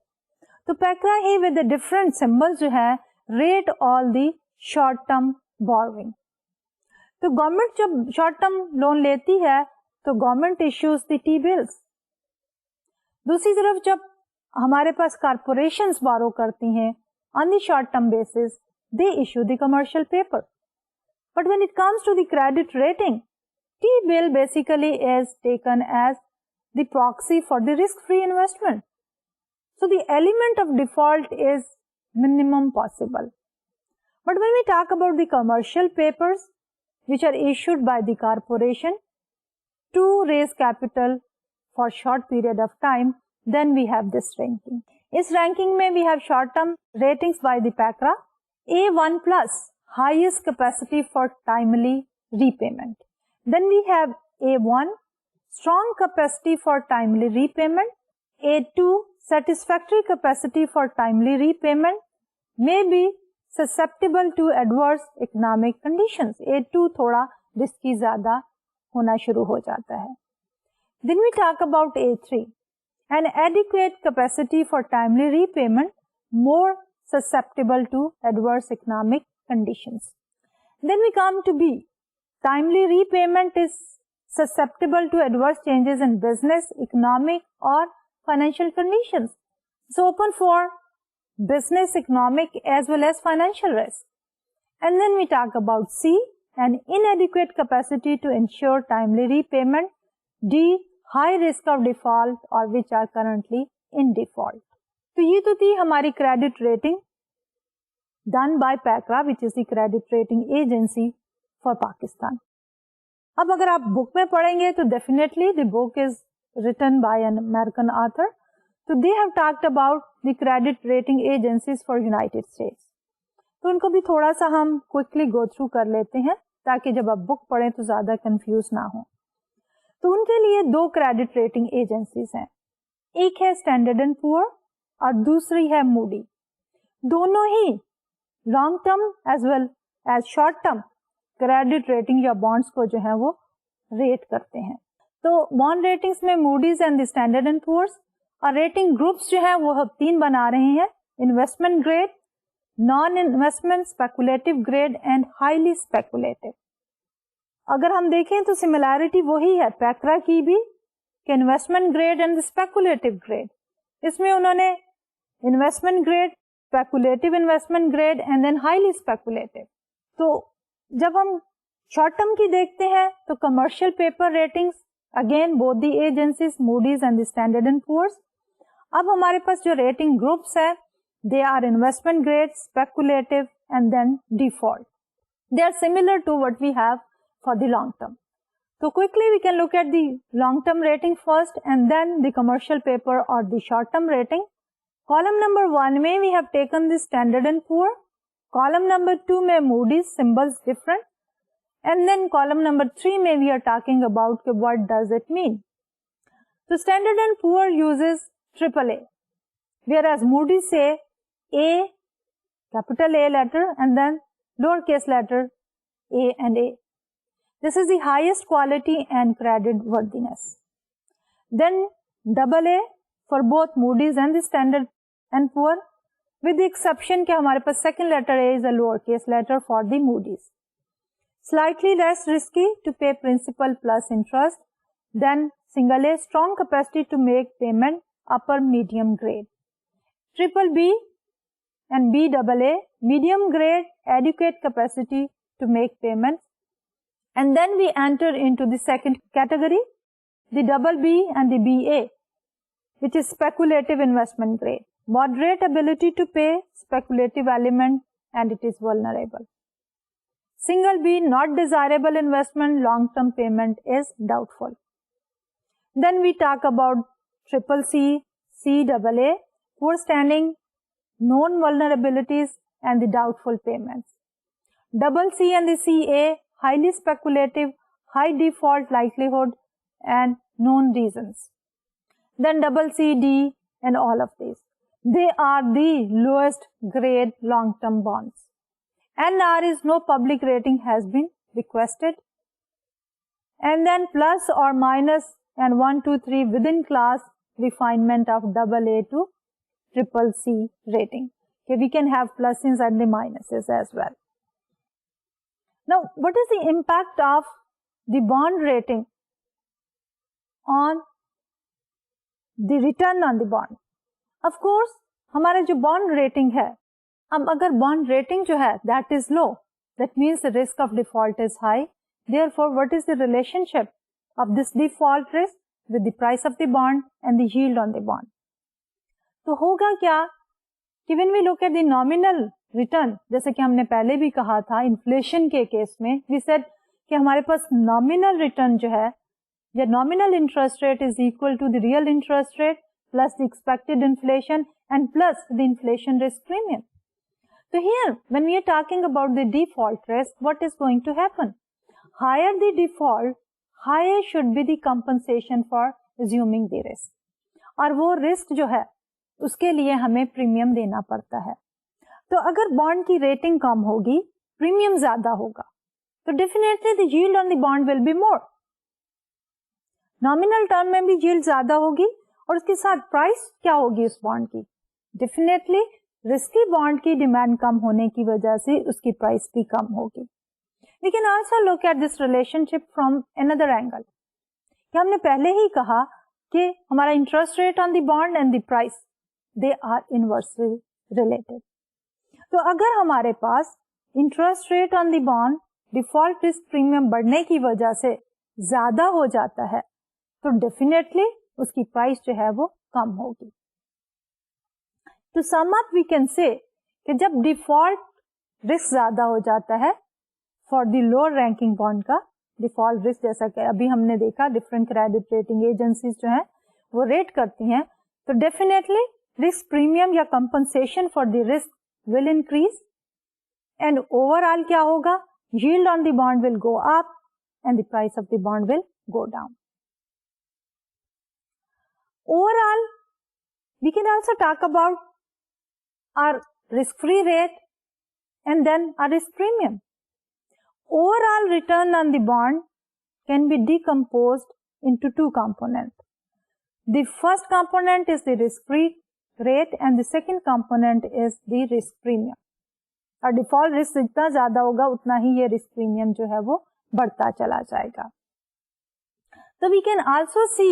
तो पैक्रा ही विद डिफरेंट सिंबल्स जो है rate all the short term borrowing. तो गवर्नमेंट जब शॉर्ट टर्म लोन लेती है तो government issues the T bills. दूसरी तरफ जब हमारे पास कॉर्पोरेशंस बोरो करती हैं on the short term basis, they issue the commercial paper. But when it comes to the credit rating, T bill basically is taken as the proxy for the risk free investment. So the element of default is minimum possible. But when we talk about the commercial papers which are issued by the corporation to raise capital for short period of time, then we have this ranking. इस ranking में we have short term ratings by the PACRA. A1 plus, highest capacity for timely repayment. Then we have A1, strong capacity for timely repayment. A2, satisfactory capacity for timely repayment, may be susceptible to adverse economic conditions. A2 थोड़ा risky ज्यादा होना शुरू हो जाता है. Then we talk about A3, an adequate capacity for timely repayment, more susceptible to adverse economic conditions. Then we come to B, timely repayment is susceptible to adverse changes in business, economic or financial conditions. It's open for business, economic as well as financial risk. And then we talk about C, an inadequate capacity to ensure timely repayment. D, high risk of default or which are currently in default. तो ये तो थी हमारी credit rating done by PACRA, which is the credit rating agency for Pakistan. अब अगर आप book में पढ़ेंगे तो definitely the book is written by an American author, तो they have talked about the credit rating agencies for United States. तो उनको भी थोड़ा सा हम क्विकली गो थ्रू कर लेते हैं ताकि जब आप बुक पढ़ें तो ज्यादा कंफ्यूज ना हो। तो उनके लिए 2 क्रेडिट रेटिंग एजेंसीज हैं, एक है स्टैंडर्ड एंड पुअर और दूसरी है मूडी। दोनों ही long term as well as short term credit rating या बॉन्ड्स को जो है वो रेट करते हैं। तो बॉन्ड रेटिंग्स में Moody's and the standard and Poor's, और रेटिंग ग्रुप्स जो है वो हम 3 बना रहे हैं, investment grade, non investment, speculative grade and highly speculative. अगर हम देखें तो सिमिलैरिटी वही है पैक्रा की भी, कि investment grade and speculative grade. इसमें उन्होंने investment grade, speculative investment grade and then highly speculative. तो जब हम शॉर्ट टर्म की देखते हैं तो commercial paper ratings, again both the agencies Moody's and the standard and poor's. अब हमारे पास जो रेटिंग ग्रुप्स है, they are investment grade, speculative and then default. They are similar to what we have for the long term. So quickly we can look at the long term rating first and then the commercial paper or the short term rating. Column number 1 में we have taken the standard and poor. Column number 2 में Moody's, symbols different. And then column number 3 में we are talking about what does it mean. So standard and poor uses AAA, whereas Moody's say A, capital A letter and then lowercase letter A and A. This is the highest quality and credit worthiness. Then AA for both Moody's and the Standard and Poor, with the exception कि हमारे पास second letter A is a lowercase letter for the Moody's. Slightly less risky to pay principal plus interest. Then single A, strong capacity to make payment, upper medium grade. Triple B and BAA, medium grade, adequate capacity to make payments. And then we enter into the second category, the BB and the BA, which is speculative investment grade. Moderate ability to pay, speculative element, and it is vulnerable. Single B, not desirable investment, long-term payment is doubtful. Then we talk about triple C, CAA, poor standing, known vulnerabilities, and the doubtful payments. Double C and the CA, highly speculative, high default likelihood and known reasons. Then double C, D and all of these. They are the lowest grade long-term bonds. NR is no public rating has been requested. And then plus or minus and 1, 2, 3 within class refinement of AA to triple C rating. Okay, we can have pluses and the minuses as well. Now, what is the impact of the bond rating on the return on the bond? Of course, हमारा जो bond rating है, अब अगर bond rating जो है that is low, that means the risk of default is high. Therefore, what is the relationship of this default risk with the price of the bond and the yield on the bond? तो होगा क्या कि when we look at the nominal return, जैसे कि हमने पहले भी कहा था इन्फ्लेशन के केस में, वी सेड कि हमारे पास नॉमिनल रिटर्न जो है या nominal interest rate is equal to the real interest rate plus the expected inflation and plus the inflation risk premium. तो here when we are talking about the default risk, what is going to happen? Higher the default, higher should be the compensation for assuming the risk, और वो risk जो है उसके लिए हमें premium देना पड़ता है. तो अगर बॉन्ड की रेटिंग कम होगी, प्रीमियम ज्यादा होगा, तो definitely the yield on the bond will be more. Nominal term में भी यील्ड ज्यादा होगी और उसके साथ प्राइस क्या होगी उस बॉन्ड की? डेफिनेटली रिस्की बॉन्ड की डिमांड कम होने की वजह से उसकी प्राइस भी कम होगी. We can also look at this relationship from another angle. हमने पहले ही कहा कि हमारा interest rate on the bond and the price they are inversely related. तो अगर हमारे पास interest rate on the bond default risk premium बढ़ने की वजह से ज्यादा हो जाता है, तो डेफिनेटली उसकी प्राइस जो है वो कम होगी. तो sum up we can say कि जब डिफॉल्ट रिस्क ज्यादा हो जाता है for the lower ranking bond का, डिफॉल्ट रिस्क, जैसा कि अभी हमने देखा डिफरेंट क्रेडिट रेटिंग एजेंसीज जो हैं वो रेट करती हैं, तो डेफिनेटली रिस्क प्रीमियम या compensation for the risk will increase and overall क्या होगा, yield on the bond will go up and the price of the bond will go down. Overall, we can also talk about our risk-free rate and then our risk premium. Overall return on the bond can be decomposed into two components. The first component is the risk-free rate and the second component is the risk premium. और default risk जितना ज्यादा होगा उतना ही ये risk premium जो है वो बढ़ता चला जाएगा. तो we can also see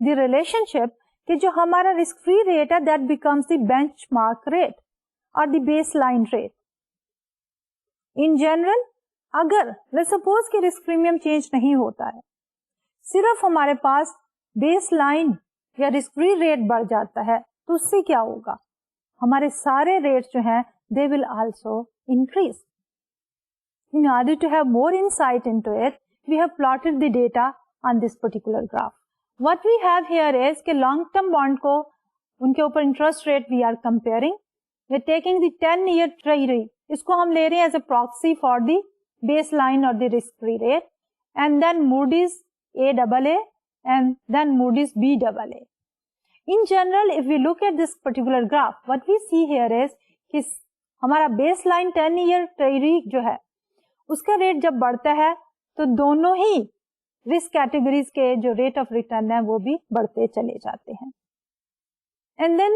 the relationship कि जो हमारा रिस्क फ्री रेट है that becomes the benchmark rate और the baseline rate. In general अगर सपोज कि रिस्क प्रीमियम चेंज नहीं होता है, सिर्फ हमारे पास बेसलाइन या रिस्क फ्री रेट बढ़ जाता है, तो उससे क्या होगा, हमारे सारे रेट्स जो हैं they will also increase. In order to have more insight into it, we have plotted the data on this particular graph. What we have here is कि long term bond को उनके ऊपर interest rate we are comparing. We are taking the 10-year treasury. इसको हम ले रहे हैं as a proxy for the baseline or the risk free rate, and then Moody's AAA and then Moody's BAA. In general, if we look at this particular graph, what we see here is कि हमारा base line 10-year treasury जो है उसका rate जब बढ़ता है तो दोनों ही रिस्क कैटेगरीज के जो रेट ऑफ रिटर्न है वो भी बढ़ते चले जाते हैं. And then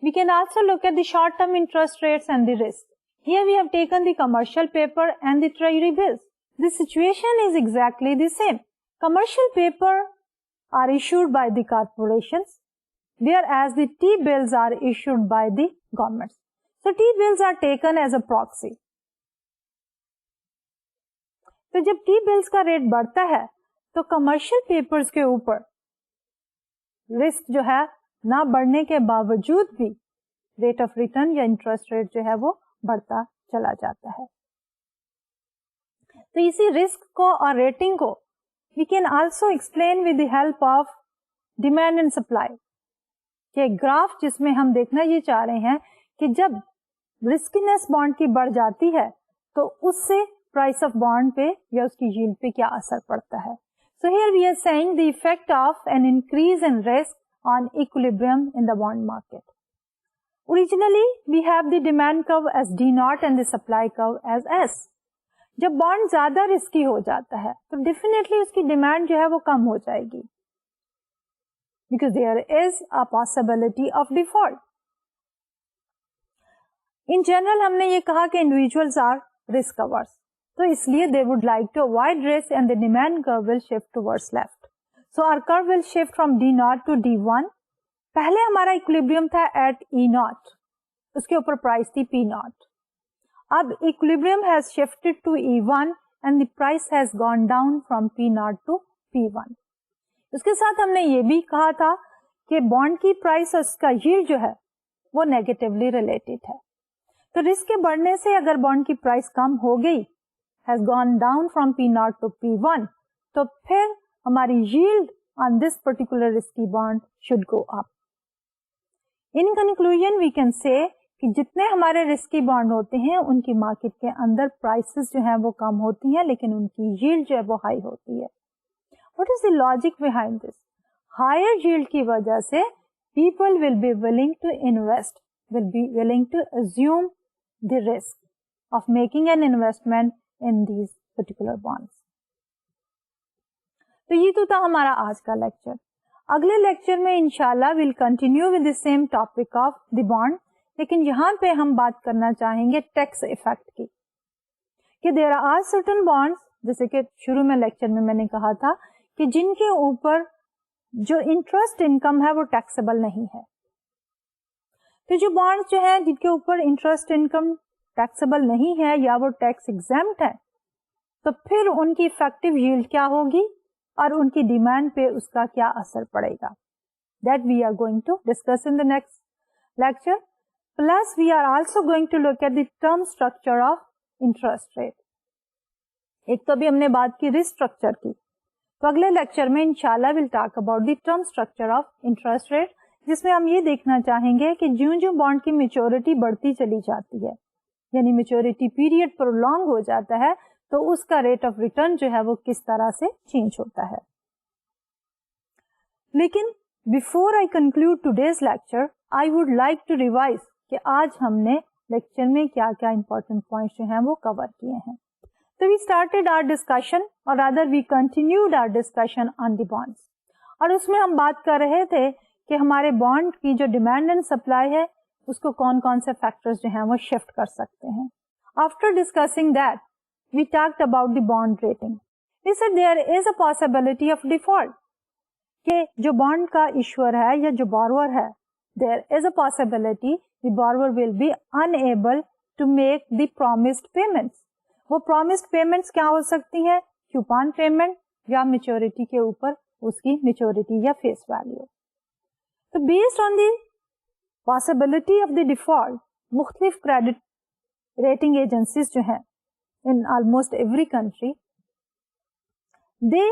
we can also look at the short term interest rates and the risk. Here we have taken the commercial paper and the treasury bills. The situation is exactly the same. Commercial paper are issued by the corporations, whereas the T-bills are issued by the governments. So T-bills are taken as a proxy. तो जब T-bills का rate बढ़ता है तो commercial papers के ऊपर risk जो है ना बढ़ने के बावजूद भी रेट ऑफ रिटर्न या इंटरेस्ट रेट जो है वो बढ़ता चला जाता है. तो इसी रिस्क को और रेटिंग को we can also explain with the help of demand and supply. ये ग्राफ जिसमें हम देखना ये चाह रहे हैं कि जब रिस्कीनेस बॉन्ड की बढ़ जाती है तो उससे प्राइस ऑफ बॉन्ड पे या उसकी यील्ड पे क्या असर पड़ता है. So here we are saying the effect of an increase in risk on equilibrium in the bond market. Originally we have the demand curve as D0 and the supply curve as S. जब bond ज्यादा risky हो जाता है तो definitely उसकी demand जो है वो कम हो जाएगी, because there is a possibility of default. In general हमने ये कहा कि individuals are risk averse, तो इसलिए they would like to avoid risk and the demand curve will shift towards left. So our curve will shift from D0 to D1. पहले हमारा equilibrium था at E0, उसके ऊपर प्राइस थी P0. अब equilibrium has shifted to E1 and the price has gone down from P0 to P1. उसके साथ हमने ये भी कहा था कि बॉन्ड की प्राइस और उसका यील्ड जो है वो नेगेटिवली रिलेटेड है. तो रिस्क के बढ़ने से अगर बॉन्ड की प्राइस कम हो गई, has gone down from P0 to P1, तो फिर हमारी yield on this particular risky bond should go up. In conclusion we can say कि जितने हमारे रिस्की बॉन्ड होते हैं उनकी मार्केट के अंदर प्राइसेस जो है वो कम होती हैं, लेकिन उनकी यील्ड जो है वो हाई होती है. What is the logic behind this? Higher yield की वजह से people will be willing to invest, will be willing to assume the risk of making an investment in these particular bonds. तो ये तो था हमारा आज का लेक्चर. अगले लेक्चर में इंशाल्लाह we'll continue with the same topic of the bond, लेकिन यहाँ पे हम बात करना चाहेंगे टैक्स इफेक्ट की. कि there are certain bonds, जैसे कि शुरू में लेक्चर में मैंने कहा था कि जिनके ऊपर जो इंटरेस्ट इनकम है वो टैक्सेबल नहीं है. तो जो बॉन्ड्स जो है जिनके ऊपर इंटरेस्ट इनकम टैक्सेबल नहीं है या वो टैक्स एग्जेम्प्ट है, तो फिर उनकी इफेक्टिव यील्ड क्या होगी और उनकी डिमांड पे उसका क्या असर पड़ेगा. That we are going to discuss in the next lecture. Plus we are also going to look at the term structure of interest rate. एक तो अभी हमने बात की रिस्क स्ट्रक्चर की, तो अगले लेक्चर में इंशाल्लाह will talk about the term structure of interest rate, जिसमें हम ये देखना चाहेंगे कि ज्यों-ज्यों बॉन्ड की मैच्योरिटी बढ़ती चली जाती है, यानी मैच्योरिटी पीरियड प्रोलॉन्ग हो जाता है, तो उसका रेट ऑफ रिटर्न जो है वो किस तरह से चेंज होता है। लेकिन before I conclude today's lecture, I would like to revise कि आज हमने लेक्चर में क्या क्या इंपॉर्टेंट पॉइंट्स जो हैं वो कवर किए हैं। तो वी स्टार्टेड आवर डिस्कशन, और rather we continued our discussion on the bonds, और उसमें हम बात कर रहे थे कि हमारे बॉन्ड की जो डिमांड एंड सप्लाई है उसको कौन कौन से फैक्टर्स जो हैं वो शिफ्ट कर सकते हैं। After discussing that we talked about the bond rating. We said there is a possibility of default, कि जो बॉन्ड का इश्यूअर है या जो बोरोअर है, there is a possibility the borrower will be unable to make the promised payments. वो promised payments क्या हो सकती हैं? कूपन पेमेंट या मैच्योरिटी के ऊपर उसकी मैच्योरिटी या फेस वैल्यू। तो based on the possibility of the default, मुख्तलिफ क्रेडिट रेटिंग एजेंसीज जो हैं in almost every country, they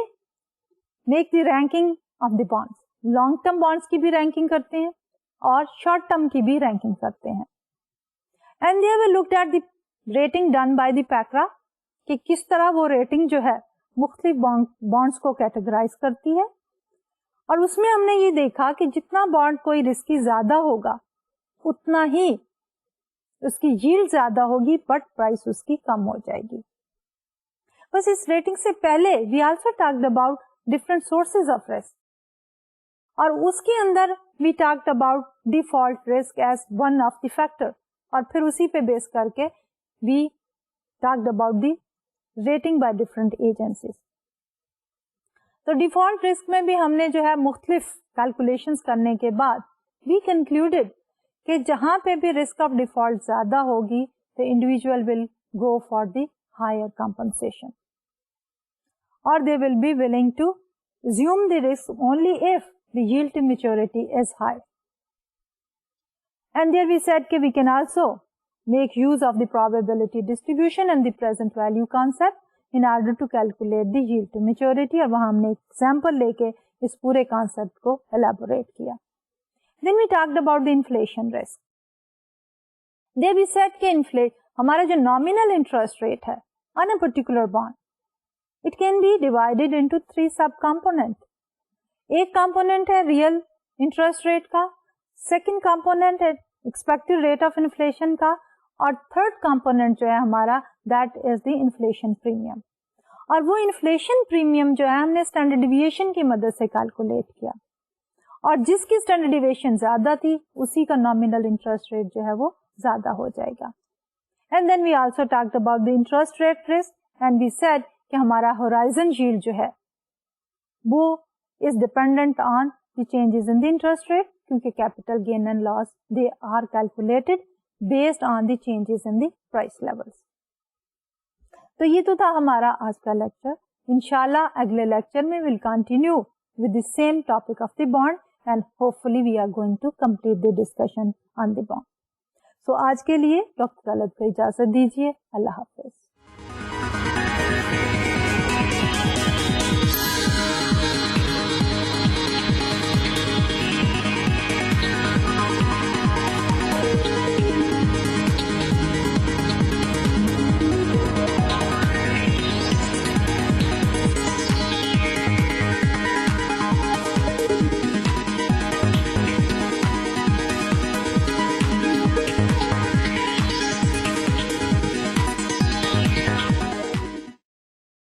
make the ranking of the bonds. Long term bonds की भी रैंकिंग करते हैं और शॉर्ट टर्म की भी रैंकिंग करते हैं। And they will look at the rating done by the PACRA, कि किस तरह वो रेटिंग जो है मुख्तलिफ बॉन्ड्स को कैटेगराइज करती है। और उसमें हमने ये देखा कि जितना बॉन्ड कोई रिस्की ज्यादा होगा उतना ही उसकी यील्ड ज्यादा होगी, बट प्राइस उसकी कम हो जाएगी। बस इस रेटिंग से पहले we also talked about different sources of risk, और उसके अंदर we talked about default risk as one of the factor, और फिर उसी पे बेस करके we talked about the rating by different agencies. तो डिफॉल्ट रिस्क में भी हमने जो है मुख्तलिफ कैलकुलेशंस करने के बाद वी कंक्लूडेड कि जहां पे भी रिस्क ऑफ डिफॉल्ट ज्यादा होगी तो individual will go for the higher compensation, or they will be willing to assume the risk only if the yield to maturity is high. And there we said that we can also make use of the probability distribution and the present value concept in order to calculate the yield to maturity, और वहां हमने example लेके इस पूरे concept को elaborate किया। Then we talked about the inflation risk. There we said कि हमारा जो nominal interest rate है on a particular bond, it can be divided into 3 sub-component. एक component है real interest rate का, second component है expected rate of inflation का, और third component जो है हमारा that is the inflation premium. और वो inflation premium जो है हमने standard deviation की मदद से calculate किया, और जिसकी standard deviation ज्यादा थी उसी का nominal interest rate जो है वो ज्यादा हो जाएगा। And then we also talked about the interest rate risk, and we said कि हमारा horizon yield जो है वो is dependent on the changes in the interest rate, क्योंकि capital gain and loss they are calculated based on the changes in the price levels. तो ये तो था हमारा आज का लेक्चर। इंशाल्लाह अगले लेक्चर में we'll continue with the same topic of the bond, and hopefully we are going to complete the discussion on the bond. So आज के लिए डॉक्टर तलब को इजाजत दीजिए। अल्लाह हाफिज।